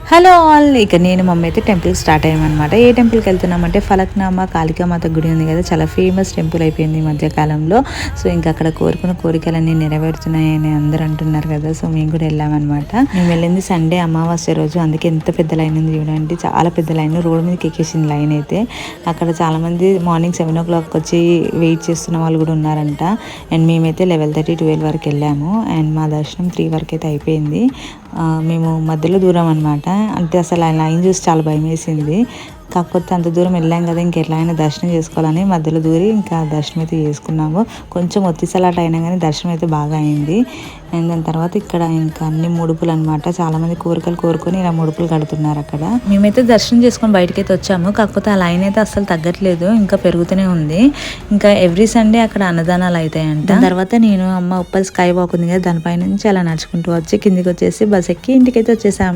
Hello all, ఇక నేను mummy అయితే టెంపుల్కి స్టార్ట్ అయ్యామన్నమాట. ఏ టెంపుల్కి వెళ్తున్నామంటే ఫలక్నామా కాళికామాత గుడి ఉంది కదా, చాలా ఫేమస్ టెంపుల్ అయిపోయింది ఈ మధ్యకాలంలో. సో ఇంకా అక్కడ కోరుకున్న కోరికలన్నీ నెరవేరుతున్నాయని అందరూ అంటున్నారు కదా, సో మేము కూడా వెళ్ళామన్నమాట. మేము వెళ్ళింది సండే అమావాస్య రోజు, అందుకే ఎంత పెద్ద లైన్ ఉంది చూడండి, చాలా పెద్ద లైన్. రోడ్ మీదకి ఎక్కేసింది లైన్ అయితే. అక్కడ చాలా మంది మార్నింగ్ 7 o'clock వచ్చి వెయిట్ చేస్తున్న వాళ్ళు కూడా ఉన్నారంట. అండ్ మేమైతే 11:30, 12 వరకు వెళ్ళాము. అండ్ మా దర్శనం 3 వరకు అయితే అయిపోయింది. మేము మధ్యలో దూరం అనమాట. అంటే అసలు ఆ లైన్ చూసి చాలా భయం వేసింది. కాకపోతే అంత దూరం వెళ్ళాం కదా, ఇంకెట్లా అయినా దర్శనం చేసుకోవాలని మధ్యలో దూరి ఇంకా దర్శనం అయితే చేసుకున్నాము. కొంచెం ఒత్తిసలాట అయినా కానీ దర్శనం అయితే బాగా అయింది. అండ్ దాని తర్వాత ఇక్కడ ఇంకా అన్ని ముడుపులు అనమాట. చాలా మంది కోరికలు కోరుకొని ఇలా ముడుపులు కడుతున్నారు అక్కడ. మేమైతే దర్శనం చేసుకొని బయటకైతే వచ్చాము. కాకపోతే ఆ లైన్ అయితే అస్సలు తగ్గట్లేదు, ఇంకా పెరుగుతూనే ఉంది. ఇంకా ఎవ్రీ సండే అక్కడ అన్నదానాలు అవుతాయంట. తర్వాత నేను అమ్మ ఉప్పల్ స్కై వాక్ ఉంది కదా, దానిపై నుంచి అలా నడుచుకుంటూ వచ్చి కిందికి వచ్చేసి బస్ ఎక్కి ఇంటికైతే వచ్చేసాం.